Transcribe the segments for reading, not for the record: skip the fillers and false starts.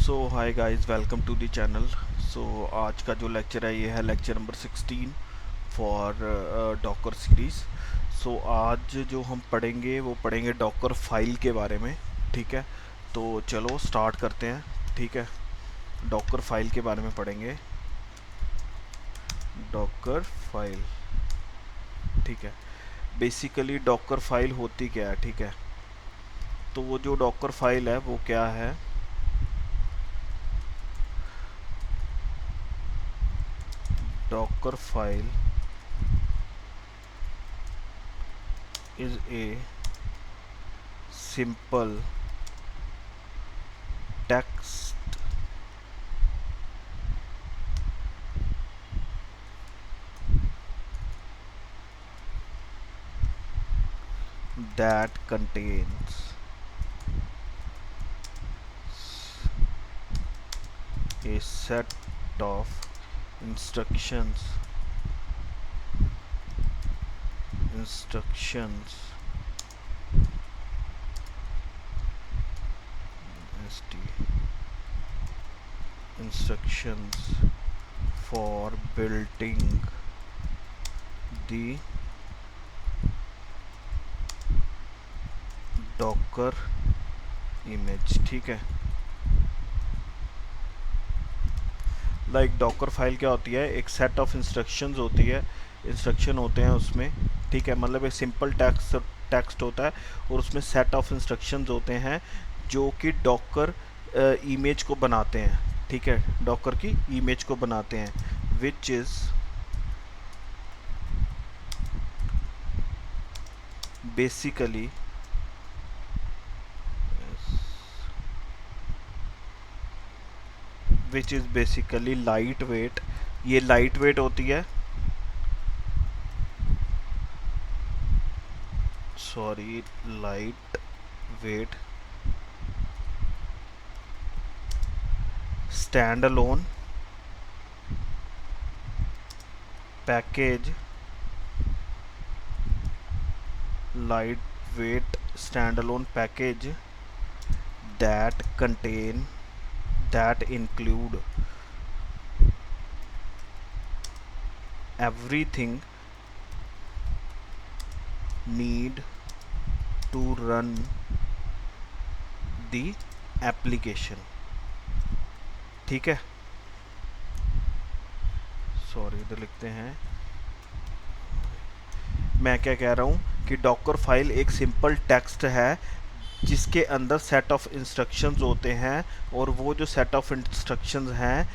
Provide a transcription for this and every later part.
So hi guys, welcome to the channel. So आज का जो लेक्चर है ये है lecture number 16 for Docker series. So आज जो हम पढ़ेंगे वो पढ़ेंगे डॉकर फाइल के बारे में। ठीक है, तो चलो स्टार्ट करते हैं। ठीक है, डॉकर फाइल के बारे में पढ़ेंगे। डॉकर फाइल, ठीक है। बेसिकली डॉकर फाइल होती क्या है? ठीक है, तो वो जो डॉकर फाइल है वो क्या है? Docker file is a simple text that contains a set of instructions instructions st instructions for building the docker image। ठीक है, लाइक डॉकर फाइल क्या होती है? एक सेट ऑफ इंस्ट्रक्शंस होती है, इंस्ट्रक्शन होते हैं उसमें। ठीक है, मतलब एक सिंपल टेक्स्ट होता है और उसमें सेट ऑफ इंस्ट्रक्शंस होते हैं जो कि डॉकर इमेज को बनाते हैं। ठीक है, डॉकर की इमेज को बनाते हैं, which is basically light weight. ये लाइट वेट होती है, sorry, light weight stand alone package, lightweight standalone package that include everything need to run the application। ठीक है, सॉरी इधर लिखते हैं। मैं क्या कह रहा हूँ कि डॉकर फाइल एक सिंपल टेक्स्ट है जिसके अंदर सेट ऑफ इंस्ट्रक्शंस होते हैं, और वो जो सेट ऑफ इंस्ट्रक्शंस हैं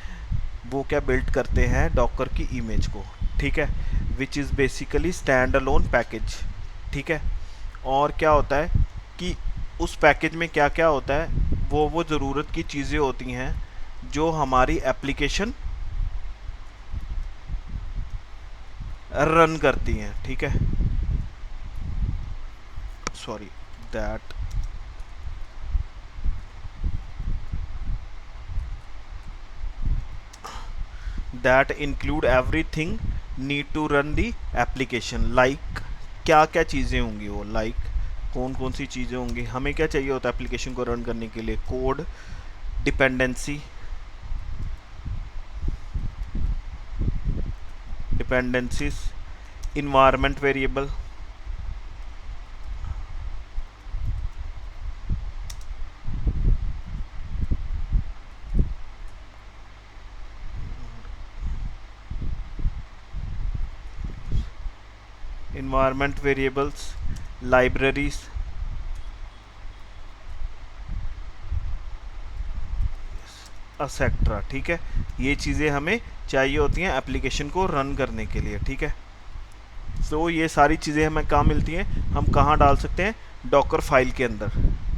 वो क्या बिल्ड करते हैं? डॉकर की इमेज को। ठीक है, which is basically stand alone package. ठीक है, और क्या होता है कि उस पैकेज में क्या क्या होता है? वो ज़रूरत की चीज़ें होती हैं जो हमारी एप्लीकेशन रन करती हैं। ठीक है, sorry, that include everything need to run the application. Like क्या क्या चीज़ें होंगी वो? लाइक कौन कौन सी चीज़ें होंगी? हमें क्या चाहिए होता है एप्लीकेशन को रन करने के लिए? Code, dependencies, environment variable, libraries, etcetera. ठीक है, ये चीज़ें हमें चाहिए होती हैं एप्लीकेशन को रन करने के लिए। ठीक है, तो ये सारी चीज़ें हमें कहाँ मिलती हैं? हम कहाँ डाल सकते हैं? डॉकर फाइल के अंदर।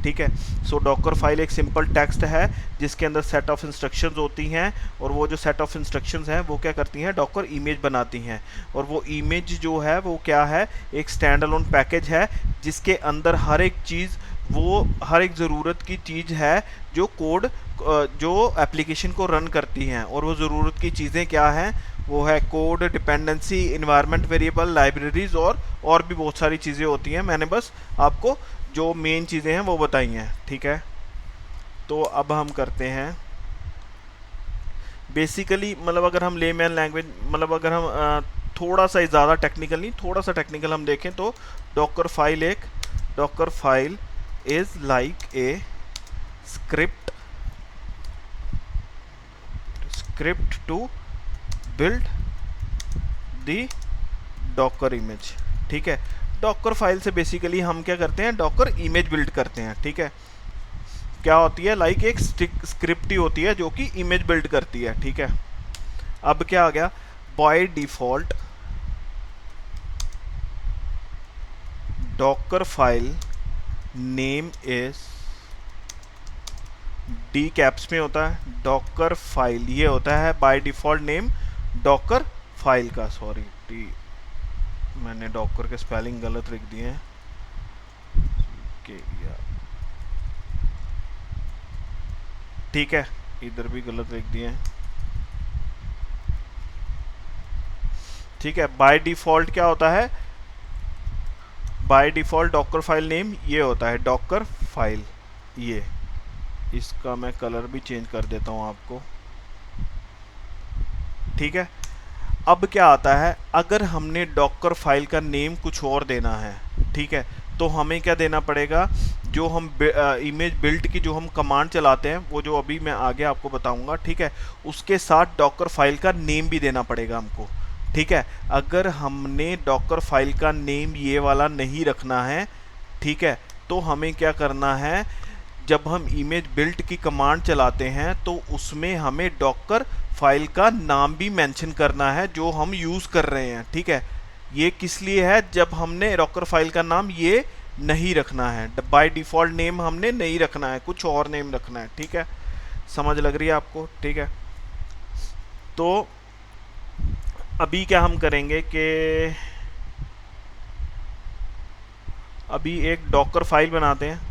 ठीक है, सो डॉकर फाइल एक सिंपल टेक्स्ट है जिसके अंदर सेट ऑफ इंस्ट्रक्शंस होती हैं, और वो जो सेट ऑफ इंस्ट्रक्शंस हैं वो क्या करती हैं? डॉकर इमेज बनाती हैं, और वो इमेज जो है वो क्या है? एक स्टैंड अलोन पैकेज है जिसके अंदर हर एक चीज़, वो हर एक ज़रूरत की चीज़ है जो कोड, जो एप्लीकेशन को रन करती हैं। और वो ज़रूरत की चीज़ें क्या हैं? वो है code, dependency, environment variable, libraries और भी बहुत सारी चीज़ें होती हैं। मैंने बस आपको जो मेन चीज़ें हैं वो बताई हैं। ठीक है, तो अब हम करते हैं बेसिकली मतलब अगर हम लेमैन लैंग्वेज, मतलब अगर हम थोड़ा सा ज़्यादा टेक्निकल नहीं, थोड़ा सा टेक्निकल हम देखें तो Docker file is like a script to build the Docker image. ठीक है, डॉकर फाइल से बेसिकली हम क्या करते हैं, डॉकर इमेज बिल्ड करते हैं। ठीक है, क्या होती है, लाइक एक स्क्रिप्ट ही होती है जो कि इमेज बिल्ड करती है। ठीक है, अब क्या आ गया, by default Docker file name is, D caps में होता है डॉकर फाइल, ये होता है by default name Docker file का। सॉरी डी, मैंने डॉकर के स्पेलिंग गलत लिख दिए हैं। ठीक है, इधर भी गलत लिख दिए हैं। ठीक है, बाय डिफॉल्ट क्या होता है, by default Docker file name ये होता है डॉकर फाइल। ये इसका मैं कलर भी चेंज कर देता हूँ आपको। ठीक है, अब क्या आता है, अगर हमने डॉकर फाइल का नेम कुछ और देना है, ठीक है, तो हमें क्या देना पड़ेगा, जो हम इमेज बिल्ड की जो हम कमांड चलाते हैं, वो जो अभी मैं आगे आपको बताऊंगा। ठीक है, उसके साथ डॉकर फाइल का नेम भी देना पड़ेगा हमको। ठीक है, अगर हमने डॉकर फाइल का नेम ये वाला नहीं रखना है, ठीक है, तो हमें क्या करना है, जब हम इमेज बिल्ड की कमांड चलाते हैं तो उसमें हमें डॉकर फाइल का नाम भी मेंशन करना है जो हम यूज़ कर रहे हैं। ठीक है, ये किस लिए है, जब हमने डॉकर फाइल का नाम ये नहीं रखना है, बाय डिफ़ॉल्ट नेम हमने नहीं रखना है, कुछ और नेम रखना है। ठीक है, समझ लग रही है आपको। ठीक है, तो अभी क्या हम करेंगे कि अभी एक डॉकर फाइल बनाते हैं।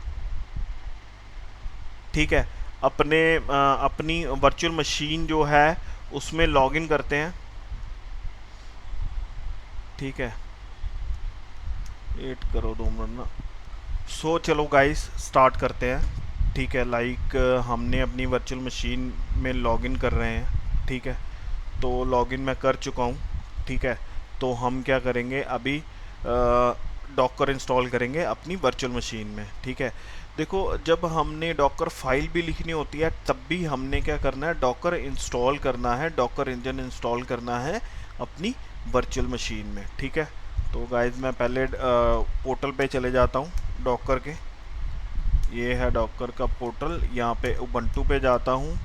ठीक है, अपनी वर्चुअल मशीन जो है उसमें लॉगिन करते हैं। ठीक है, वेट करो 2 मिनट ना। सो चलो गाइस स्टार्ट करते हैं। ठीक है, लाइक हमने अपनी वर्चुअल मशीन में लॉगिन कर रहे हैं। ठीक है, तो लॉगिन मैं कर चुका हूँ। ठीक है, तो हम क्या करेंगे, अभी डॉकर इंस्टॉल करेंगे अपनी वर्चुअल मशीन में। ठीक है, देखो जब हमने डॉकर फाइल भी लिखनी होती है तब भी हमने क्या करना है, डॉकर इंस्टॉल करना है, डॉकर इंजन इंस्टॉल करना है अपनी वर्चुअल मशीन में। ठीक है, तो गाइज मैं पहले पोर्टल पे चले जाता हूँ डॉकर के। ये है डॉकर का पोर्टल, यहाँ पे उबंटू पे जाता हूँ।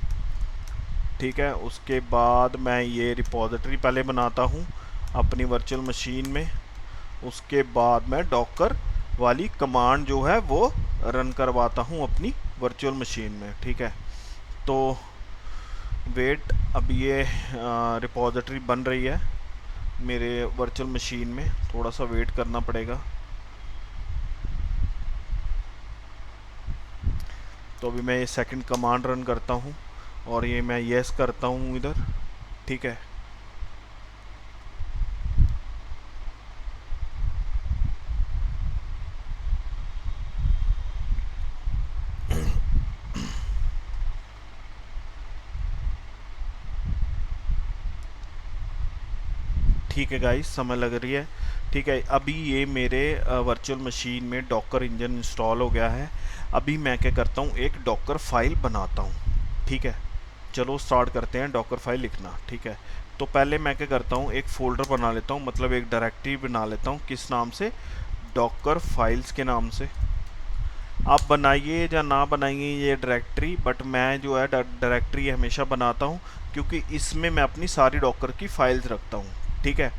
ठीक है, उसके बाद मैं ये रिपोजिटरी पहले बनाता हूँ अपनी वर्चुअल मशीन में। उसके बाद मैं डॉकर वाली कमांड जो है वो रन करवाता हूँ अपनी वर्चुअल मशीन में। ठीक है, तो वेट, अब ये रिपोजिटरी बन रही है मेरे वर्चुअल मशीन में, थोड़ा सा वेट करना पड़ेगा। तो अभी मैं ये सेकंड कमांड रन करता हूँ और ये मैं यस करता हूँ इधर। ठीक है, ठीक है गाइस, समय लग रही है। ठीक है, अभी ये मेरे वर्चुअल मशीन में डॉकर इंजन इंस्टॉल हो गया है। अभी मैं क्या करता हूँ, एक डॉकर फाइल बनाता हूँ। ठीक है, चलो स्टार्ट करते हैं डॉकर फाइल लिखना। ठीक है, तो पहले मैं क्या करता हूँ, एक फ़ोल्डर बना लेता हूँ, मतलब एक डायरेक्टरी बना लेता हूँ। किस नाम से, डॉकर फाइल्स के नाम से। आप बनाइए या ना बनाइए ये डायरेक्टरी, बट मैं जो है डायरेक्टरी हमेशा बनाता हूँ क्योंकि इसमें मैं अपनी सारी डॉकर की फाइल्स रखता हूँ। ठीक है,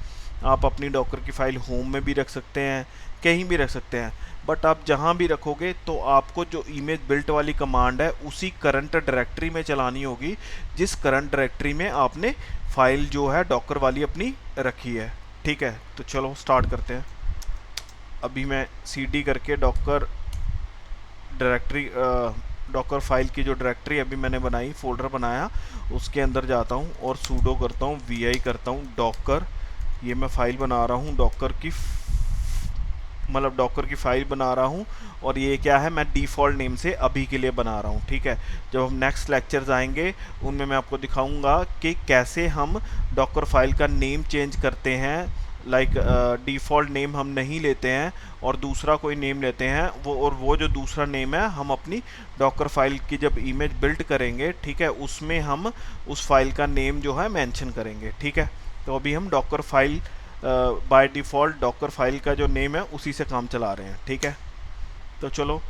आप अपनी डॉकर की फ़ाइल होम में भी रख सकते हैं, कहीं भी रख सकते हैं, बट आप जहाँ भी रखोगे तो आपको जो इमेज बिल्ट वाली कमांड है उसी करंट डायरेक्टरी में चलानी होगी जिस करंट डायरेक्टरी में आपने फ़ाइल जो है डॉकर वाली अपनी रखी है। ठीक है, तो चलो स्टार्ट करते हैं। अभी मैं cd करके डॉकर डायरेक्टरी, डॉकर फाइल की जो डायरेक्टरी अभी मैंने बनाई, फोल्डर बनाया, उसके अंदर जाता हूँ और सूडो करता हूँ, vi करता हूँ डॉकर। ये मैं फाइल बना रहा हूँ डॉकर की मतलब डॉकर की फाइल बना रहा हूँ, और ये क्या है, मैं डिफ़ॉल्ट नेम से अभी के लिए बना रहा हूँ, ठीक है। जब हम नेक्स्ट लेक्चर्स आएंगे उनमें मैं आपको दिखाऊंगा कि कैसे हम डॉकर फाइल का नेम चेंज करते हैं, लाइक डिफ़ॉल्ट नेम हम नहीं लेते हैं और दूसरा कोई नेम लेते हैं, वो जो दूसरा नेम है हम अपनी डॉकर फाइल की जब इमेज बिल्ड करेंगे, ठीक है, उसमें हम उस फाइल का नेम जो है मेंशन करेंगे, ठीक है। तो अभी हम Docker file by default Docker file का जो नेम है उसी से काम चला रहे हैं, ठीक है। तो चलो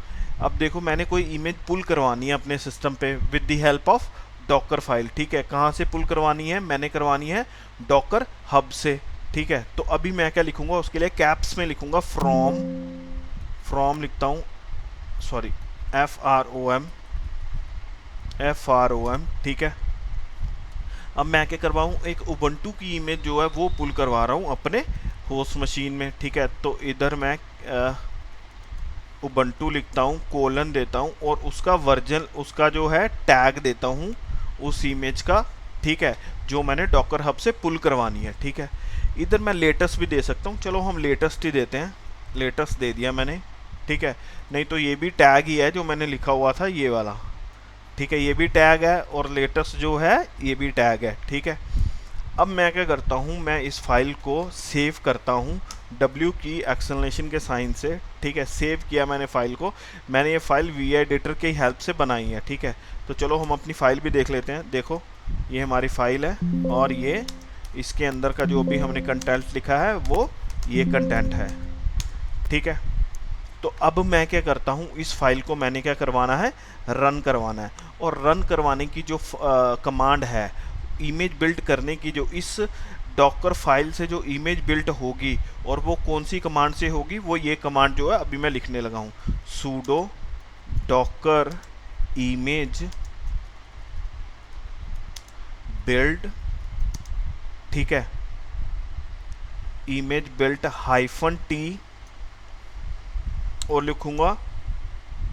अब देखो, मैंने कोई इमेज पुल करवानी है अपने सिस्टम पे with the help of Docker file, ठीक है। कहाँ से पुल करवानी है, मैंने करवानी है डॉकर हब से, ठीक है। तो अभी मैं क्या लिखूंगा, उसके लिए कैप्स में लिखूंगा फ्रॉम लिखता हूँ, सॉरी FROM, ठीक है। अब मैं क्या करवाऊँ, एक उबंटू की इमेज जो है वो पुल करवा रहा हूँ अपने होस्ट मशीन में, ठीक है। तो इधर मैं उबंटू लिखता हूँ, कोलन देता हूँ और उसका वर्जन, उसका जो है टैग देता हूँ उस इमेज का, ठीक है, जो मैंने डॉकर हब से पुल करवानी है, ठीक है। इधर मैं लेटेस्ट भी दे सकता हूँ, चलो हम लेटेस्ट ही देते हैं, लेटेस्ट दे दिया मैंने, ठीक है। नहीं तो ये भी टैग ही है जो मैंने लिखा हुआ था ये वाला, ठीक है, ये भी टैग है और लेटेस्ट जो है ये भी टैग है, ठीक है। अब मैं क्या करता हूँ, मैं इस फाइल को सेव करता हूँ W की एक्सक्लेमेशन के साइन से, ठीक है। सेव किया मैंने फाइल को, मैंने ये फाइल VI एडिटर की हेल्प से बनाई है, ठीक है। तो चलो हम अपनी फाइल भी देख लेते हैं। देखो ये हमारी फाइल है और ये इसके अंदर का जो भी हमने कंटेंट लिखा है वो ये कंटेंट है, ठीक है। तो अब मैं क्या करता हूँ, इस फाइल को मैंने क्या करवाना है, रन करवाना है। और रन करवाने की जो कमांड है, इमेज बिल्ड करने की, जो इस डॉकर फाइल से जो इमेज बिल्ड होगी और वो कौन सी कमांड से होगी, वो ये कमांड जो है अभी मैं लिखने लगा हूँ, sudo docker image build, ठीक है, इमेज बिल्ड -t और लिखूंगा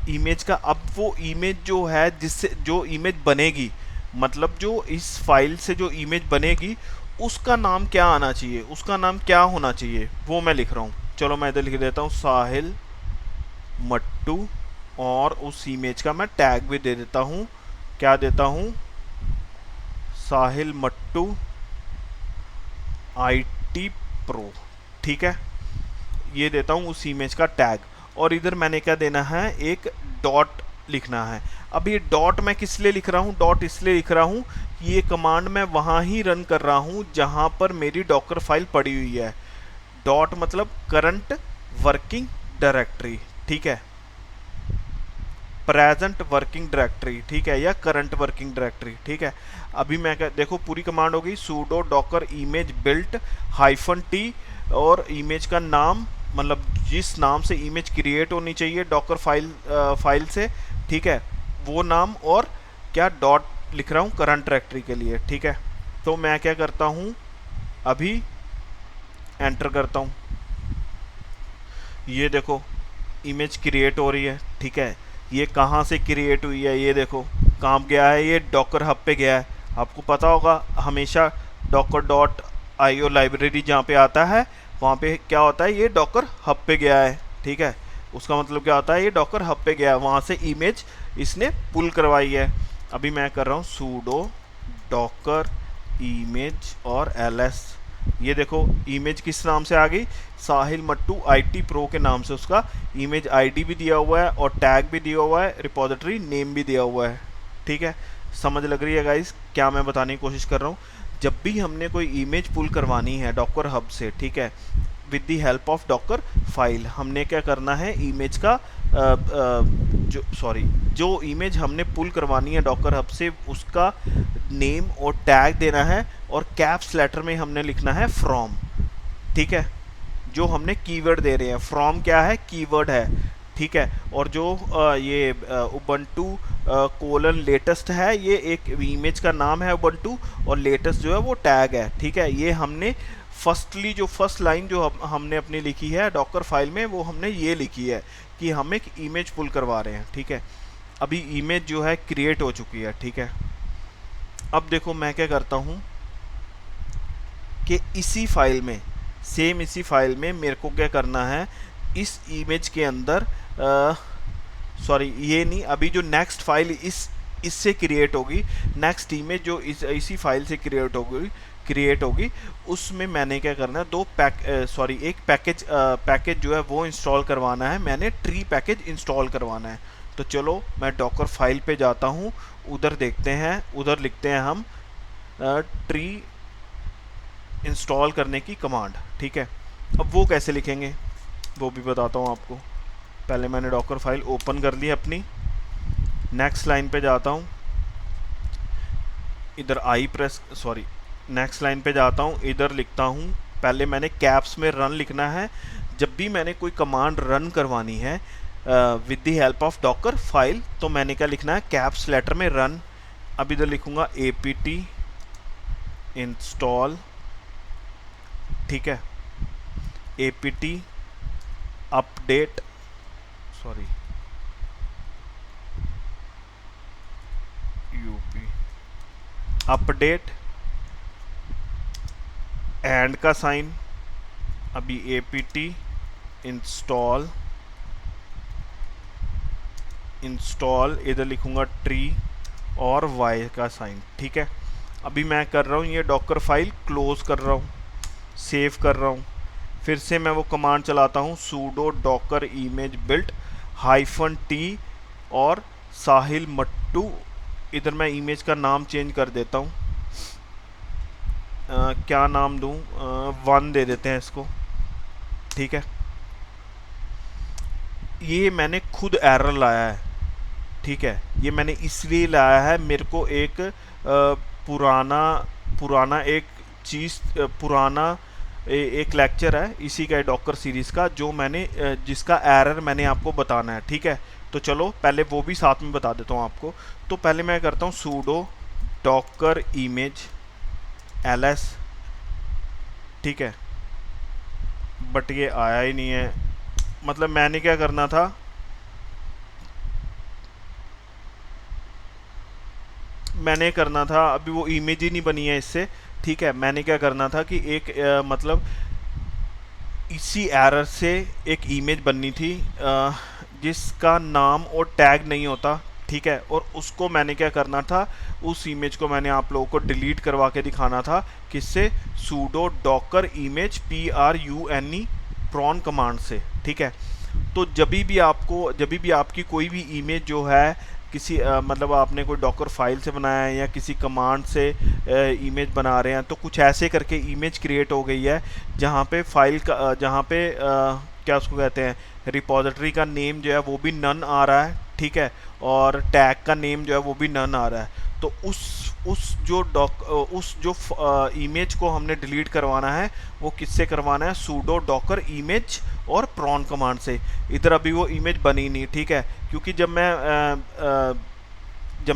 इमेज का। अब वो इमेज जो है, जिससे जो इमेज बनेगी, मतलब जो इस फाइल से जो इमेज बनेगी उसका नाम क्या आना चाहिए, उसका नाम क्या होना चाहिए, वो मैं लिख रहा हूँ। चलो मैं इधर लिख देता हूँ साहिल मट्टू, और उस इमेज का मैं टैग भी दे देता हूँ, क्या देता हूँ, साहिल मट्टू IT प्रो, ठीक है, ये देता हूँ उस इमेज का टैग। और इधर मैंने क्या देना है, एक डॉट लिखना है। अब ये डॉट मैं किस लिए लिख रहा हूँ, डॉट इसलिए लिख रहा हूँ कि ये कमांड मैं वहाँ ही रन कर रहा हूँ जहाँ पर मेरी डॉकर फाइल पड़ी हुई है। डॉट मतलब करंट वर्किंग डायरेक्टरी, ठीक है, प्रेजेंट वर्किंग डायरेक्टरी, ठीक है, या करंट वर्किंग डायरेक्टरी, ठीक है। अभी मैं क्या, देखो पूरी कमांड हो गई, sudo docker image built -t और इमेज का नाम, मतलब जिस नाम से इमेज क्रिएट होनी चाहिए डॉकर फाइल से, ठीक है, वो नाम, और क्या डॉट लिख रहा हूँ करंट डायरेक्टरी के लिए, ठीक है। तो मैं क्या करता हूँ, अभी एंटर करता हूँ, ये देखो इमेज क्रिएट हो रही है, ठीक है। ये कहाँ से क्रिएट हुई है, ये देखो कहाँ गया है, ये डॉकर हब पे गया है। आपको पता होगा हमेशा docker.io लाइब्रेरी जहाँ पे आता है वहाँ पे क्या होता है, ये डॉकर हब पे गया है, ठीक है। उसका मतलब क्या होता है, ये डॉकर हब पे गया है, वहाँ से इमेज इसने पुल करवाई है। अभी मैं कर रहा हूँ sudo docker image और ls, ये देखो इमेज किस नाम से आ गई, साहिल मट्टू IT प्रो के नाम से उसका इमेज ID भी दिया हुआ है और टैग भी दिया हुआ है, रिपोजिटरी नेम भी दिया हुआ है, ठीक है। समझ लग रही है गाइस क्या मैं बताने की कोशिश कर रहा हूँ। जब भी हमने कोई इमेज पुल करवानी है डॉकर हब से, ठीक है, with the help of Docker file, हमने क्या करना है, इमेज का जो इमेज हमने पुल करवानी है डॉकर हब से उसका नेम और टैग देना है, और कैप्स लेटर में हमने लिखना है फ्रॉम, ठीक है। जो हमने कीवर्ड दे रहे हैं, फ्रॉम क्या है, कीवर्ड है, ठीक है। और जो ये उबंटू कोलन लेटेस्ट है, ये एक इमेज का नाम है उबंटू, और लेटेस्ट जो है वो टैग है, ठीक है। ये हमने फर्स्टली जो फर्स्ट लाइन जो हमने अपनी लिखी है डॉकर फाइल में, वो हमने ये लिखी है कि हम एक इमेज पुल करवा रहे हैं, ठीक है। अभी इमेज जो है क्रिएट हो चुकी है, ठीक है। अब देखो मैं क्या करता हूँ कि इसी फाइल में, सेम इसी फाइल में मेरे को क्या करना है इस इमेज के अंदर सॉरी ये नहीं, अभी जो नेक्स्ट फाइल इससे क्रिएट होगी, नेक्स्ट इमेज जो इसी फाइल से क्रिएट होगी उसमें मैंने क्या करना है, एक पैकेज जो है वो इंस्टॉल करवाना है, मैंने ट्री पैकेज इंस्टॉल करवाना है। तो चलो मैं डॉकर फाइल पे जाता हूँ, उधर देखते हैं, उधर लिखते हैं हम ट्री इंस्टॉल करने की कमांड। ठीक है, अब वो कैसे लिखेंगे वो भी बताता हूँ आपको। पहले मैंने डॉकर फाइल ओपन कर ली अपनी, नेक्स्ट लाइन पे जाता हूँ, इधर नेक्स्ट लाइन पे जाता हूँ, इधर लिखता हूँ, पहले मैंने कैप्स में रन लिखना है। जब भी मैंने कोई कमांड रन करवानी है with the help of Docker file, तो मैंने क्या लिखना है, कैप्स लेटर में रन। अब इधर लिखूंगा apt इंस्टॉल, ठीक है, apt अपडेट, अपडेट एंड का साइन, अभी apt इंस्टॉल इधर लिखूंगा ट्री और y का साइन। ठीक है, अभी मैं कर रहा हूँ ये डॉकर फाइल क्लोज कर रहा हूँ, सेव कर रहा हूँ, फिर से मैं वो कमांड चलाता हूँ sudo docker image build -t और साहिल मट्टू, इधर मैं इमेज का नाम चेंज कर देता हूँ, क्या नाम दूँ, 1 दे देते हैं इसको। ठीक है, ये मैंने खुद एरर लाया है। ठीक है, ये मैंने इसलिए लाया है, मेरे को एक पुराना एक चीज़ एक लेक्चर है इसी का डॉकर सीरीज़ का, जो मैंने जिसका एरर मैंने आपको बताना है। ठीक है, तो चलो पहले वो भी साथ में बता देता हूँ आपको। तो पहले मैं करता हूँ sudo docker image ls, ठीक है, बट ये आया ही नहीं है, मतलब मैंने क्या करना था, अभी वो इमेज ही नहीं बनी है इससे। ठीक है, मैंने क्या करना था कि एक मतलब इसी एरर से एक इमेज बननी थी जिसका नाम और टैग नहीं होता। ठीक है, और उसको मैंने क्या करना था, उस इमेज को मैंने आप लोगों को डिलीट करवा के दिखाना था, किससे, sudo docker image prune prune command से। ठीक है, तो जब भी आपकी कोई भी इमेज जो है किसी मतलब आपने कोई डॉकर फाइल से बनाया है या किसी कमांड से इमेज बना रहे हैं, तो कुछ ऐसे करके इमेज क्रिएट हो गई है जहाँ पे फाइल का जहाँ पे क्या उसको कहते हैं, रिपोजिटरी का नेम जो है वो भी नन आ रहा है। ठीक है, और टैग का नेम जो है वो भी नन आ रहा है। तो उस जो इमेज को हमने डिलीट करवाना है, वो किससे करवाना है, sudo docker image और प्रॉन कमांड से। इधर अभी वो इमेज बनी नहीं। ठीक है, क्योंकि जब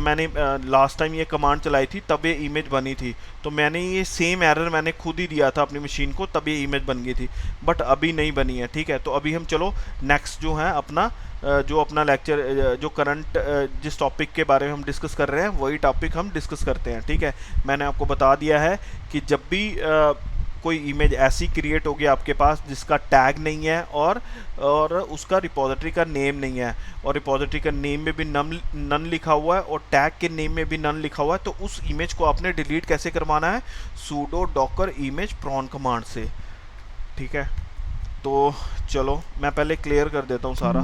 मैंने लास्ट टाइम ये कमांड चलाई थी तब ये इमेज बनी थी, तो मैंने ये सेम एरर मैंने खुद ही दिया था अपनी मशीन को, तब ये इमेज बन गई थी, बट अभी नहीं बनी है। ठीक है, तो अभी हम चलो नेक्स्ट जो है अपना लेक्चर जो करंट जिस टॉपिक के बारे में हम डिस्कस कर रहे हैं वही टॉपिक हम डिस्कस करते हैं। ठीक है, मैंने आपको बता दिया है कि जब भी कोई इमेज ऐसी क्रिएट होगी आपके पास जिसका टैग नहीं है और उसका रिपोजिटरी का नेम नहीं है, और रिपोजिटरी का नेम में भी नन लिखा हुआ है और टैग के नेम में भी नन लिखा हुआ है, तो उस इमेज को आपने डिलीट कैसे करवाना है, sudo docker image prawn command से। ठीक है, तो चलो मैं पहले क्लियर कर देता हूँ सारा।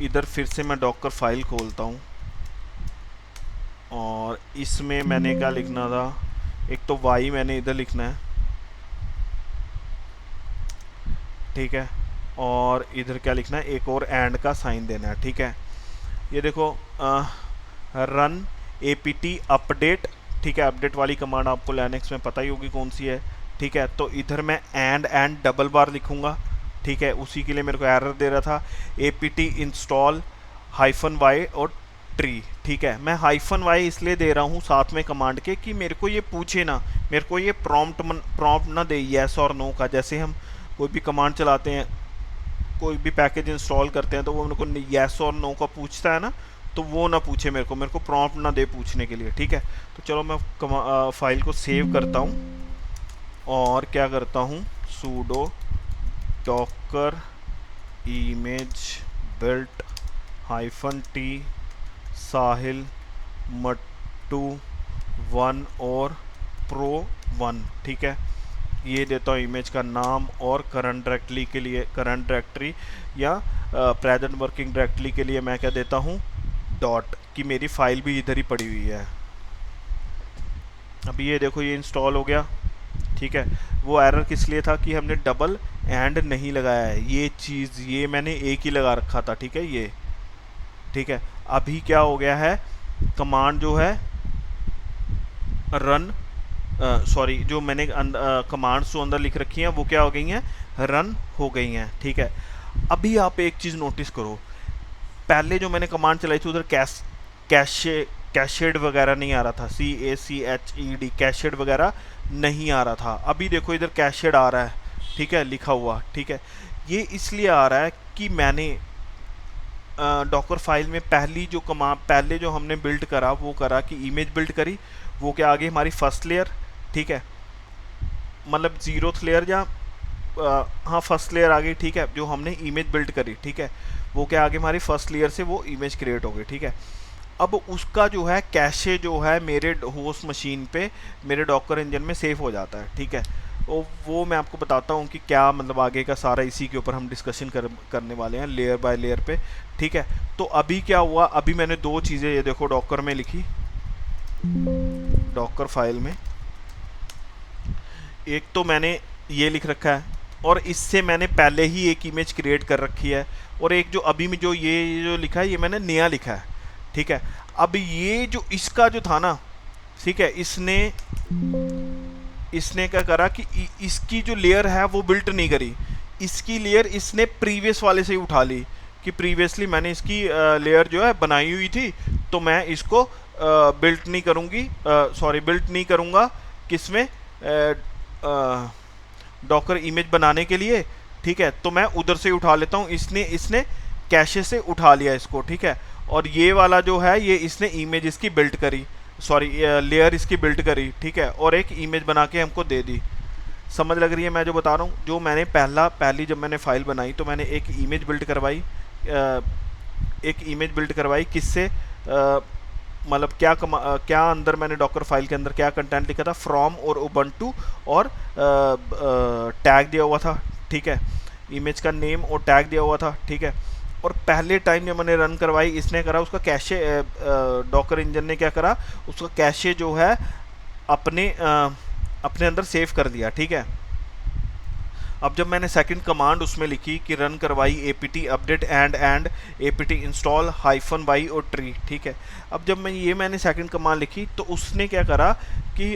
इधर फिर से मैं डॉकर फाइल खोलता हूँ और इसमें मैंने क्या लिखना था, एक तो y मैंने इधर लिखना है। ठीक है, और इधर क्या लिखना है, एक और एंड का साइन देना है। ठीक है, ये देखो रन apt अपडेट। ठीक है, अपडेट वाली कमांड आपको लिनक्स में पता ही होगी कौन सी है। ठीक है, तो इधर मैं एंड डबल बार लिखूंगा। ठीक है, उसी के लिए मेरे को एरर दे रहा था, apt इंस्टॉल -y और ट्री। ठीक है, मैं -y इसलिए दे रहा हूँ साथ में कमांड के कि मेरे को ये पूछे ना, मेरे को ये प्रॉम्प्ट ना दे येस और नो का। जैसे हम कोई भी कमांड चलाते हैं, कोई भी पैकेज इंस्टॉल करते हैं, तो वो मेरे को येस और नो का पूछता है ना, तो वो ना पूछे मेरे को प्रॉम्प्ट ना दे पूछने के लिए। ठीक है, तो चलो मैं फाइल को सेव करता हूँ और क्या करता हूँ, sudo Docker image built -t साहिल मट्टू 1 और प्रो 1, ठीक है। ये देता हूँ इमेज का नाम, और करंट डायरेक्टरी के लिए, करंट डायरेक्टरी या प्रेजेंट वर्किंग डायरेक्टरी के लिए मैं क्या देता हूँ, डॉट, कि मेरी फाइल भी इधर ही पड़ी हुई है। अभी ये देखो ये इंस्टॉल हो गया, ठीक है। वो एरर किस लिए था कि हमने डबल एंड नहीं लगाया है, ये चीज़ ये मैंने एक ही लगा रखा था, ठीक है ये, ठीक है। अभी क्या हो गया है, कमांड जो है रन, सॉरी जो मैंने कमांड्स जो अंदर लिख रखी हैं वो क्या हो गई हैं, रन हो गई हैं, ठीक है। अभी आप एक चीज़ नोटिस करो, पहले जो मैंने कमांड चलाई थी उधर कैशेड वगैरह नहीं आ रहा था, CACHED कैशेड वगैरह नहीं आ रहा था। अभी देखो इधर कैशेड आ रहा है, ठीक है, लिखा हुआ, ठीक है। ये इसलिए आ रहा है कि मैंने डॉकर फाइल में पहले जो हमने बिल्ड करा वो करा कि इमेज बिल्ड करी, वो क्या आ गई हमारी फर्स्ट लेयर, ठीक है, मतलब 0th लेयर या हाँ फर्स्ट लेयर आ गई, ठीक है, जो हमने इमेज बिल्ड करी, ठीक है, वो क्या आ गई हमारी फर्स्ट लेयर से वो इमेज क्रिएट हो गई, ठीक है। अब उसका जो है कैशे जो है मेरे होस्ट मशीन पे मेरे डॉकर इंजन में सेव हो जाता है, ठीक है। वो मैं आपको बताता हूँ कि क्या मतलब आगे का सारा इसी के ऊपर हम डिस्कशन करने वाले हैं लेयर बाय लेयर पे, ठीक है। तो अभी क्या हुआ, अभी मैंने दो चीज़ें ये देखो डॉकर में लिखी, डॉकर फाइल में एक तो मैंने ये लिख रखा है, और इससे मैंने पहले ही एक इमेज क्रिएट कर रखी है, और एक जो अभी में जो ये जो लिखा है ये मैंने नया लिखा है, ठीक है। अब ये जो इसका जो था ना, ठीक है, इसने क्या करा कि इसकी जो लेयर है वो बिल्ट नहीं करी, इसकी लेयर इसने प्रीवियस वाले से ही उठा ली, कि प्रीवियसली मैंने इसकी लेयर जो है बनाई हुई थी, तो मैं इसको बिल्ट नहीं करूँगी, सॉरी बिल्ट नहीं करूँगा किसमें, डॉकर इमेज बनाने के लिए, ठीक है, तो मैं उधर से उठा लेता हूँ। इसने कैशे से उठा लिया इसको, ठीक है। और ये वाला जो है ये इसने इमेज इसकी बिल्ट करी, सॉरी लेयर इसकी बिल्ट करी, ठीक है, और एक इमेज बना के हमको दे दी। समझ लग रही है मैं जो बता रहा हूँ। जो मैंने पहली जब मैंने फाइल बनाई तो मैंने एक इमेज बिल्ड करवाई, किससे, मतलब क्या अंदर मैंने डॉकर फाइल के अंदर क्या कंटेंट लिखा था, फ्रॉम और उबंटू, और टैग दिया हुआ था, ठीक है, इमेज का नेम और टैग दिया हुआ था, ठीक है। और पहले टाइम जब मैंने रन करवाई इसने करा उसका कैशे, डॉकर इंजन ने क्या करा, उसका कैशे जो है अपने अंदर सेव कर दिया, ठीक है। अब जब मैंने सेकंड कमांड उसमें लिखी कि रन करवाई apt update and apt install -y और ट्री, ठीक है। अब जब मैंने सेकंड कमांड लिखी तो उसने क्या करा कि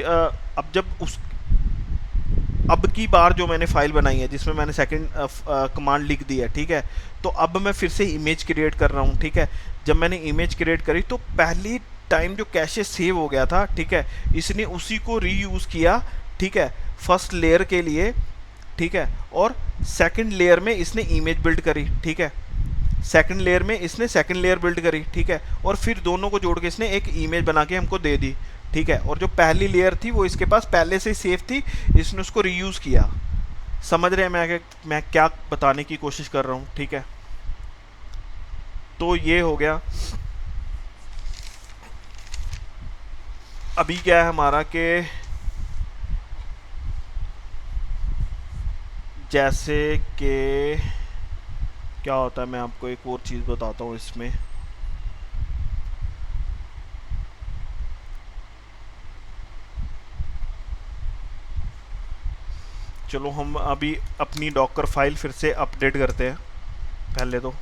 अब की बार जो मैंने फाइल बनाई है जिसमें मैंने सेकंड कमांड लिख दी है, ठीक है, तो अब मैं फिर से इमेज क्रिएट कर रहा हूँ, ठीक है। जब मैंने इमेज क्रिएट करी तो पहली टाइम जो कैशे सेव हो गया था, ठीक है, इसने उसी को रीयूज़ किया, ठीक है, फर्स्ट लेयर के लिए, ठीक है, और सेकंड लेयर में इसने इमेज बिल्ड करी, ठीक है, सेकंड लेयर में इसने सेकंड लेयर बिल्ड करी, ठीक है, और फिर दोनों को जोड़ के इसने एक इमेज बना के हमको दे दी, ठीक है। और जो पहली लेयर थी वो इसके पास पहले से ही सेव थी, इसने उसको रीयूज़ किया। समझ रहे हैं मैं क्या बताने की कोशिश कर रहा हूँ, ठीक है। तो ये हो गया। अभी क्या है हमारा कि जैसे कि क्या होता है, मैं आपको एक और चीज़ बताता हूँ इसमें। चलो हम अभी अपनी डॉकर फाइल फिर से अपडेट करते हैं पहले तो।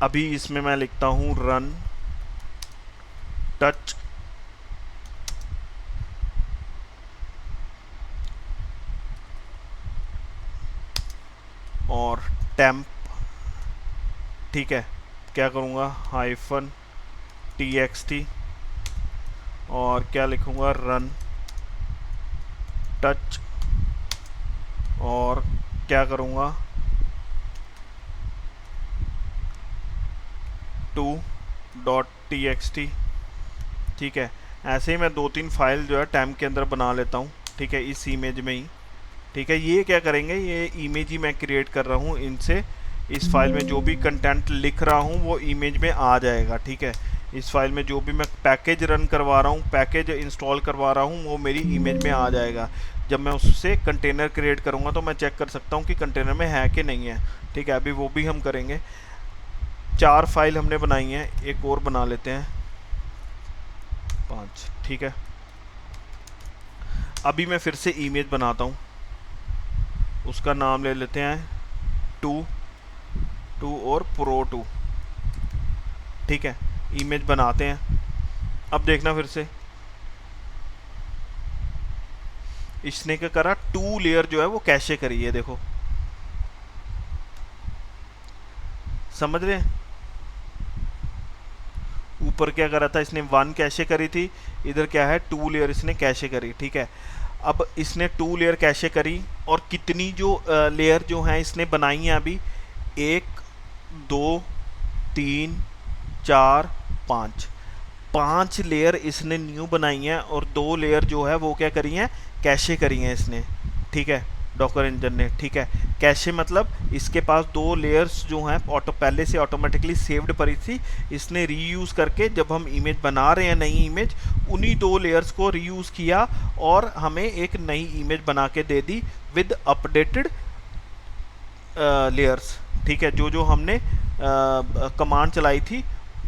अभी इसमें मैं लिखता हूँ रन टच और टेम्प, ठीक है। क्या करूँगा -txt और क्या लिखूँगा रन टच, और क्या करूँगा to.txt, ठीक है। ऐसे ही मैं 2-3 फाइल जो है टैम्प के अंदर बना लेता हूँ, ठीक है, इस इमेज में ही। ठीक है, ये क्या करेंगे, ये इमेज ही मैं क्रिएट कर रहा हूँ इनसे। इस फाइल में जो भी कंटेंट लिख रहा हूँ वो इमेज में आ जाएगा। ठीक है, इस फाइल में जो भी मैं पैकेज रन करवा रहा हूँ, पैकेज इंस्टॉल करवा रहा हूँ, वो मेरी इमेज में आ जाएगा। जब मैं उससे कंटेनर क्रिएट करूँगा तो मैं चेक कर सकता हूँ कि कंटेनर में है कि नहीं है। ठीक है, अभी वो भी हम करेंगे। 4 फाइल हमने बनाई हैं, एक और बना लेते हैं, 5। ठीक है, अभी मैं फिर से इमेज बनाता हूँ, उसका नाम ले लेते हैं 2 और Pro 2। ठीक है, इमेज बनाते हैं। अब देखना फिर से इसने क्या करा, 2 लेयर जो है वो कैशे करी है, देखो समझ रहे हैं। ऊपर क्या करा था इसने, 1 कैशे करी थी, इधर क्या है 2 लेयर इसने कैशे करी। ठीक है, अब इसने 2 लेयर कैशे करी, और कितनी जो लेयर जो हैं इसने बनाई हैं अभी, 1 2 3 4 5, 5 लेयर इसने न्यू बनाई हैं, और 2 लेयर जो है वो क्या करी हैं, कैशे करी हैं इसने। ठीक है, डॉकर इंजन ने। ठीक है, कैशे मतलब इसके पास 2 लेयर्स जो हैं पहले से ऑटोमेटिकली सेव्ड पड़ी थी, इसने रीयूज करके जब हम इमेज बना रहे हैं नई इमेज, उन्हीं 2 लेयर्स को रीयूज किया और हमें एक नई इमेज बना के दे दी विद अपडेटेड लेयर्स। ठीक है, जो जो हमने कमांड चलाई थी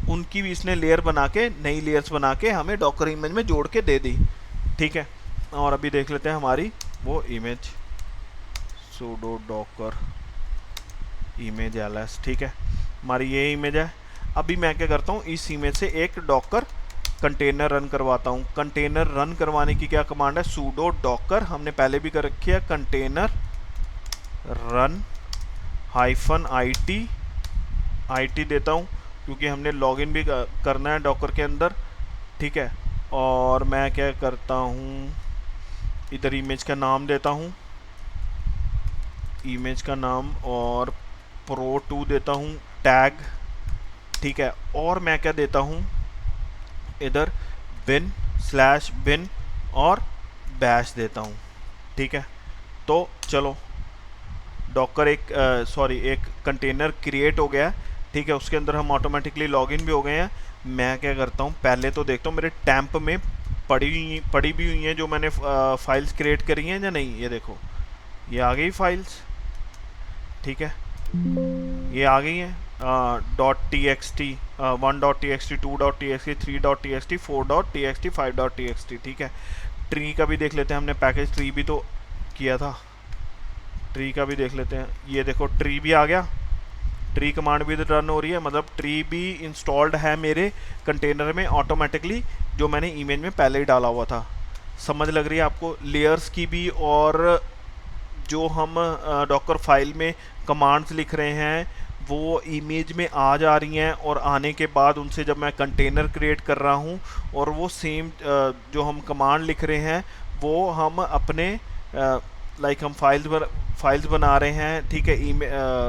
उनकी भी इसने लेयर बना के, नई लेयर्स बना के हमें डॉकर इमेज में जोड़ के दे दी। ठीक है, और अभी देख लेते हैं हमारी वो image, sudo docker image ls। ठीक है, हमारी ये इमेज है। अभी मैं क्या करता हूँ, इस इमेज से एक डॉकर कंटेनर रन करवाता हूँ। कंटेनर रन करवाने की क्या कमांड है, sudo docker, हमने पहले भी कर रखी है, कंटेनर रन -it देता हूँ क्योंकि हमने लॉगिन भी करना है डॉकर के अंदर। ठीक है, और मैं क्या करता हूँ, इधर इमेज का नाम देता हूँ, इमेज का नाम, और Pro 2 देता हूँ टैग। ठीक है, और मैं क्या देता हूँ इधर bin/bin और बैश देता हूँ। ठीक है, तो चलो डॉकर एक कंटेनर क्रिएट हो गया। ठीक है, उसके अंदर हम ऑटोमेटिकली लॉगिन भी हो गए हैं। मैं क्या करता हूँ, पहले तो देखता हूँ मेरे टैम्प में पड़ी भी हुई हैं जो मैंने फाइल्स क्रिएट करी हैं या नहीं। ये देखो, ये आ गई फाइल्स। ठीक है, ये आ गई हैं .txt 1.txt 2.txt 3.txt 4.txt 5.txt। ठीक है, ट्री का भी देख लेते हैं, हमने पैकेज ट्री भी तो किया था, ट्री का भी देख लेते हैं। ये देखो ट्री भी आ गया, ट्री कमांड भी रन हो रही है, मतलब ट्री भी इंस्टॉल्ड है मेरे कंटेनर में ऑटोमेटिकली, जो मैंने इमेज में पहले ही डाला हुआ था। समझ लग रही है आपको, लेयर्स की भी, और जो हम डॉकर फाइल में कमांड्स लिख रहे हैं वो इमेज में आ जा रही हैं, और आने के बाद उनसे जब मैं कंटेनर क्रिएट कर रहा हूँ और वो सेम जो हम कमांड लिख रहे हैं वो हम अपने लाइक हम फाइल्स बना रहे हैं। ठीक है,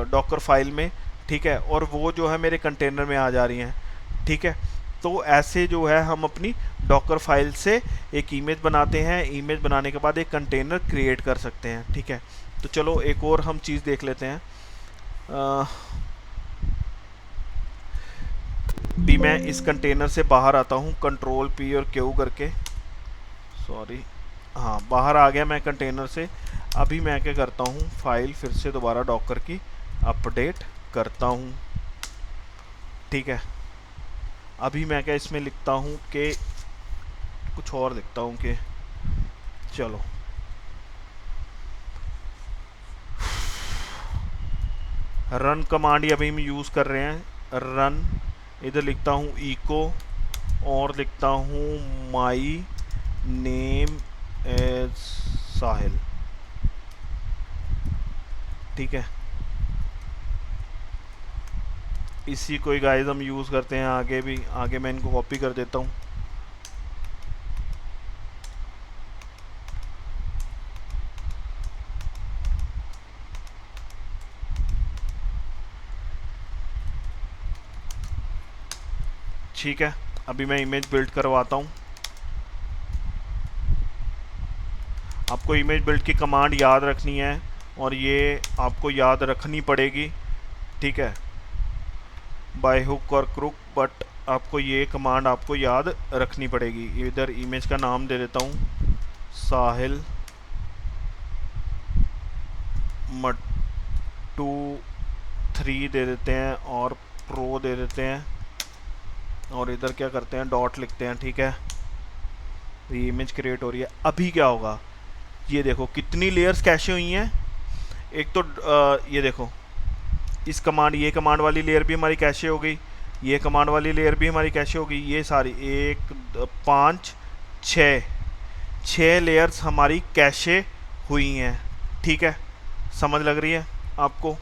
डॉकर फाइल में। ठीक है, और वो जो है मेरे कंटेनर में आ जा रही हैं। ठीक है, तो ऐसे जो है हम अपनी डॉकर फाइल से एक इमेज बनाते हैं, इमेज बनाने के बाद एक कंटेनर क्रिएट कर सकते हैं। ठीक है, तो चलो एक और हम चीज़ देख लेते हैं। भी मैं इस कंटेनर से बाहर आता हूँ, Ctrl+P और Q करके, सॉरी, हाँ बाहर आ गया मैं कंटेनर से। अभी मैं क्या करता हूँ, फाइल फिर से दोबारा डॉकर की अपडेट करता हूँ। ठीक है, अभी मैं क्या इसमें लिखता हूँ कि कुछ और लिखता हूँ कि चलो रन कमांड ही अभी हम यूज़ कर रहे हैं, रन। इधर लिखता हूँ इको, और लिखता हूँ माई नेम इज साहिल। ठीक है, इसी को ही गाइस हम यूज़ करते हैं आगे भी। आगे मैं इनको कॉपी कर देता हूँ। ठीक है, अभी मैं इमेज बिल्ड करवाता हूँ। आपको इमेज बिल्ड की कमांड याद रखनी है और ये आपको याद रखनी पड़ेगी, ठीक है, बाय हुक और क्रुक, बट आपको ये कमांड आपको याद रखनी पड़ेगी। इधर इमेज का नाम दे देता हूँ, साहिल मट्टू 3 दे देते हैं और प्रो दे देते हैं, और इधर क्या करते हैं, डॉट लिखते हैं, ठीक है। ये इमेज क्रिएट हो रही है। अभी क्या होगा, ये देखो कितनी लेयर्स कैशे हुई हैं। एक तो ये देखो इस कमांड, ये कमांड वाली लेयर भी हमारी कैशे हो गई, ये कमांड वाली लेयर भी हमारी कैशे हो गई, ये सारी 1 5 6 लेयर्स हमारी कैशे हुई हैं, ठीक है। समझ लग रही है आपको?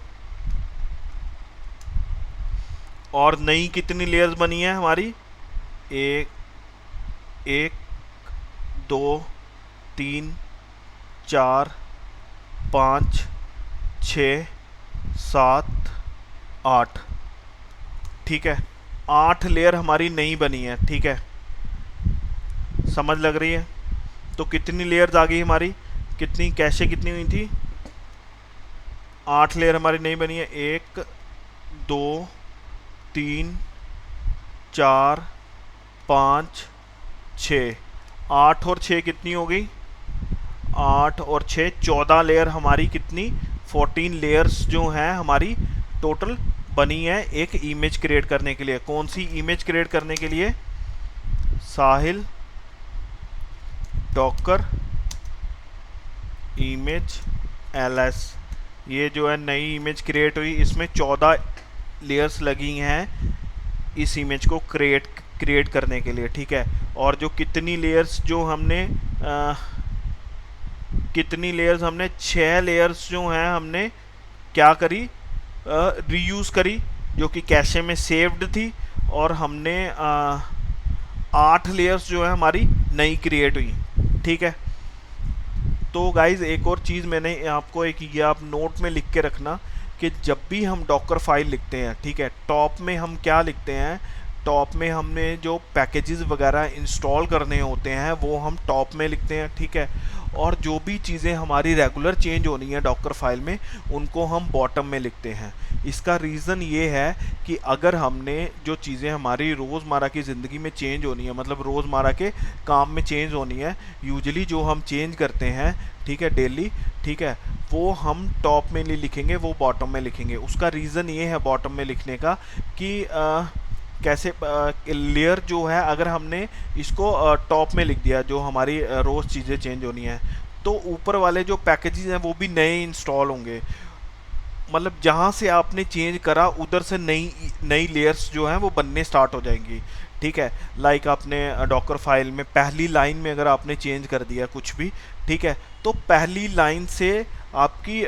और नई कितनी लेयर्स बनी है हमारी, 1 2 3 4 5 6 7 8, ठीक है। 8 लेयर हमारी नई बनी है, ठीक है। समझ लग रही है? तो कितनी लेयर्स आ गई हमारी, कितनी कैशे कितनी हुई थी, 8 लेयर हमारी नई बनी है। 1 2 3 4 5 6, 8 और 6 कितनी हो गई, 8 और 6 14 लेयर हमारी कितनी, 14 लेयर्स जो हैं हमारी टोटल बनी है एक इमेज क्रिएट करने के लिए। कौन सी इमेज क्रिएट करने के लिए, साहिल डॉकर इमेज ls, ये जो है नई इमेज क्रिएट हुई, इसमें 14 लेयर्स लगी हैं इस इमेज को क्रिएट करने के लिए, ठीक है। और जो कितनी लेयर्स जो हमने कितनी लेयर्स हमने 6 लेयर्स जो हैं हमने क्या करी, रीयूज़ करी, जो कि कैशे में सेव्ड थी, और हमने 8 लेयर्स जो है हमारी नई क्रिएट हुई, ठीक है। तो गाइज एक और चीज़ मैंने आपको एक ये आप नोट में लिख के रखना कि जब भी हम डॉकर फाइल लिखते हैं, ठीक है, टॉप में हम क्या लिखते हैं, टॉप में हमने जो पैकेजेस वगैरह इंस्टॉल करने होते हैं वो हम टॉप में लिखते हैं, ठीक है। और जो भी चीज़ें हमारी रेगुलर चेंज होनी है डॉकर फाइल में, उनको हम बॉटम में लिखते हैं। इसका रीज़न ये है कि अगर हमने जो चीज़ें हमारी रोज़मर्रा की ज़िंदगी में चेंज होनी है, मतलब रोज़मर्रा के काम में चेंज होनी है, यूजुअली जो हम चेंज करते हैं, ठीक है, डेली, ठीक है, वो हम टॉप में नहीं लिखेंगे, वो बॉटम में लिखेंगे। उसका रीज़न ये है बॉटम में लिखने का कि कैसे लेयर जो है, अगर हमने इसको टॉप में लिख दिया, जो हमारी रोज़ चीज़ें चेंज होनी है, तो ऊपर वाले जो पैकेजेस हैं वो भी नए इंस्टॉल होंगे। मतलब जहाँ से आपने चेंज करा उधर से नई लेयर्स जो हैं वो बनने स्टार्ट हो जाएंगी, ठीक है। लाइक आपने डॉकर फाइल में पहली लाइन में अगर आपने चेंज कर दिया कुछ भी, ठीक है, तो पहली लाइन से आपकी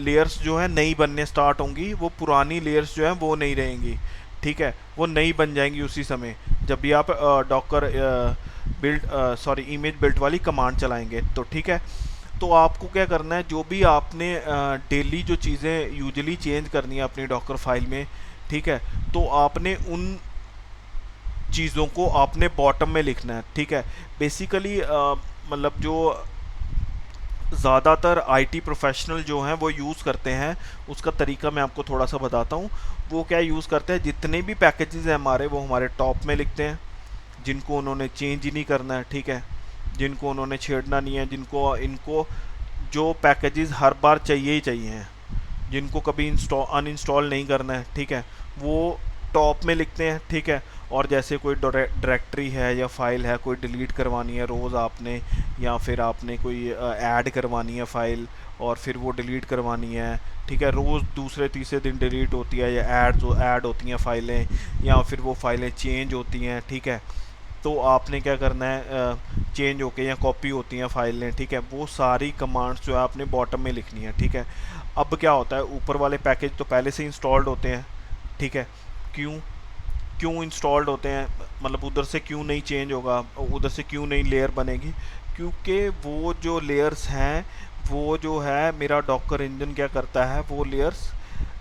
लेयर्स जो है नई बनने स्टार्ट होंगी, वो पुरानी लेयर्स जो हैं वो नहीं रहेंगी, ठीक है, वो नई बन जाएंगी उसी समय जब भी आप डॉकर इमेज बिल्ट वाली कमांड चलाएंगे, तो ठीक है। तो आपको क्या करना है, जो भी आपने डेली जो चीज़ें यूजुअली चेंज करनी है अपनी डॉकर फाइल में, ठीक है, तो आपने उन चीज़ों को आपने बॉटम में लिखना है, ठीक है। बेसिकली मतलब जो ज़्यादातर आईटी प्रोफेशनल जो हैं वो यूज़ करते हैं, उसका तरीका मैं आपको थोड़ा सा बताता हूँ। वो क्या यूज़ करते हैं, जितने भी पैकेजेस हैं हमारे वो हमारे टॉप में लिखते हैं, जिनको उन्होंने चेंज ही नहीं करना है, ठीक है, जिनको उन्होंने छेड़ना नहीं है, जिनको इनको जो पैकेजेस हर बार चाहिए ही चाहिए हैं, जिनको कभी अनइंस्टॉल नहीं करना है, ठीक है, वो टॉप में लिखते हैं, ठीक है। और जैसे कोई डायरेक्टरी है या फाइल है, कोई डिलीट करवानी है रोज़ आपने, या फिर आपने कोई ऐड करवानी है फाइल और फिर वो डिलीट करवानी है, ठीक है, रोज़ दूसरे तीसरे दिन डिलीट होती है या ऐड होती हैं फाइलें, या फिर वो फाइलें चेंज होती हैं, ठीक है। तो आपने क्या करना है, चेंज होके या कॉपी होती हैं फाइलें, ठीक है, वो सारी कमांड्स जो है आपने बॉटम में लिखनी है, ठीक है। अब क्या होता है, ऊपर वाले पैकेज तो पहले से इंस्टॉल्ड होते हैं, ठीक है, क्यों इंस्टॉल्ड होते हैं, मतलब उधर से क्यों नहीं चेंज होगा, उधर से क्यों नहीं लेयर बनेगी, क्योंकि वो जो लेयर्स हैं वो जो है मेरा डॉकर इंजन क्या करता है, वो लेयर्स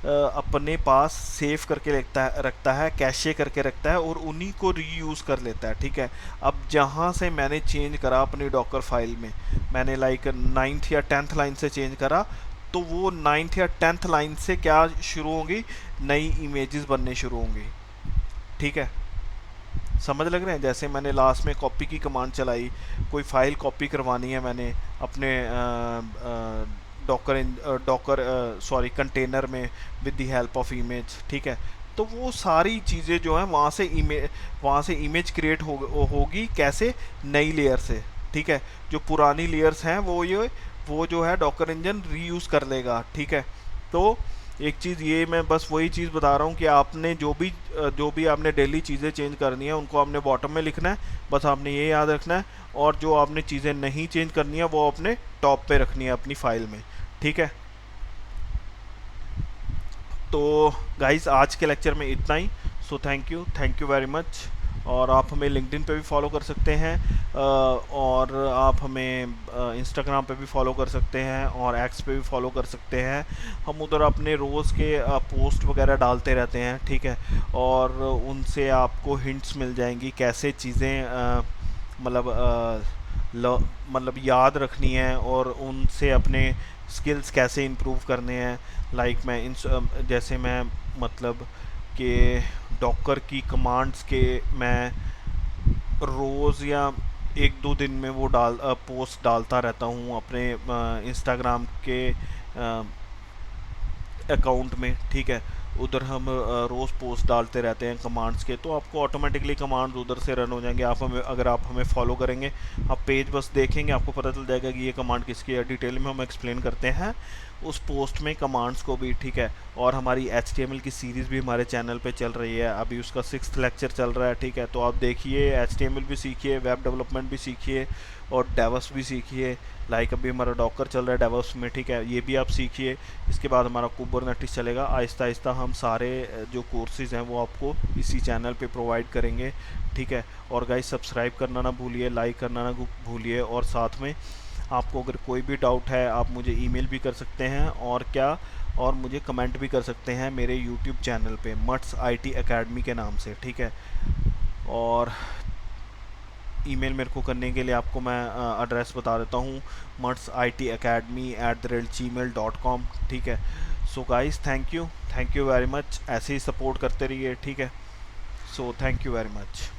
अपने पास सेव करके रखता है, कैशे करके रखता है और उन्हीं को रीयूज़ कर लेता है, ठीक है। अब जहाँ से मैंने चेंज करा अपनी डॉकर फाइल में, मैंने लाइक 9th या 10th लाइन से चेंज करा, तो वो 9th या 10th लाइन से क्या शुरू होंगी, नई इमेजेस बनने शुरू होंगी, ठीक है। समझ लग रहे हैं? जैसे मैंने लास्ट में कॉपी की कमांड चलाई, कोई फाइल कॉपी करवानी है मैंने अपने डॉकर कंटेनर में with the help of image, ठीक है। तो वो सारी चीज़ें जो हैं वहाँ से इमेज क्रिएट होगी कैसे, नई लेयर से, ठीक है। जो पुरानी लेयर्स हैं वो जो है डॉकर इंजन रीयूज़ कर लेगा, ठीक है। तो एक चीज़ ये मैं बस वही चीज़ बता रहा हूँ कि आपने जो भी आपने डेली चीज़ें चेंज करनी है उनको आपने बॉटम में लिखना है, बस आपने ये याद रखना है। और जो आपने चीज़ें नहीं चेंज करनी है वो आपने टॉप पे रखनी है अपनी फाइल में, ठीक है। तो गाइस आज के लेक्चर में इतना ही। So thank you very much. और आप हमें लिंक्डइन पे भी फॉलो कर सकते हैं, और आप हमें इंस्टाग्राम पे भी फॉलो कर सकते हैं और एक्स पे भी फॉलो कर सकते हैं। हम उधर अपने रोज़ के पोस्ट वगैरह डालते रहते हैं, ठीक है। और उनसे आपको हिंट्स मिल जाएंगी कैसे चीज़ें मतलब मतलब याद रखनी है और उनसे अपने स्किल्स कैसे इम्प्रूव करने हैं। लाइक मैं जैसे मैं मतलब कि डॉकर की कमांड्स के मैं रोज़ या एक दो दिन में वो पोस्ट डालता रहता हूँ अपने इंस्टाग्राम के अकाउंट में, ठीक है। उधर हम रोज़ पोस्ट डालते रहते हैं कमांड्स के, तो आपको ऑटोमेटिकली कमांड्स उधर से रन हो जाएंगे। अगर आप हमें फॉलो करेंगे, आप पेज बस देखेंगे, आपको पता चल जाएगा कि ये कमांड किसकी है। डिटेल में हम एक्सप्लेन करते हैं उस पोस्ट में कमांड्स को भी, ठीक है। और हमारी HTML की सीरीज़ भी हमारे चैनल पे चल रही है, अभी उसका 6th लेक्चर चल रहा है, ठीक है। तो आप देखिए, HTML भी सीखिए, वेब डेवलपमेंट भी सीखिए और डेवॉप्स भी सीखिए। लाइक अभी हमारा डॉकर चल रहा है डेवॉप्स में, ठीक है, ये भी आप सीखिए। इसके बाद हमारा कुबरनेटिस चलेगा। आहिस्ता आहिस्ता हम सारे जो कोर्सेज़ हैं वो आपको इसी चैनल पे प्रोवाइड करेंगे, ठीक है। और गाइस सब्सक्राइब करना ना भूलिए, लाइक करना ना भूलिए, और साथ में आपको अगर कोई भी डाउट है आप मुझे ईमेल भी कर सकते हैं और मुझे कमेंट भी कर सकते हैं मेरे यूट्यूब चैनल पे मट्स IT अकेडमी के नाम से, ठीक है। और ईमेल मेरे को करने के लिए आपको मैं एड्रेस बता देता हूँ, mutsidacademy@gmail.com, ठीक है। So guys thank you very much. ऐसे ही सपोर्ट करते रहिए, ठीक है। सो थैंक यू वेरी मच।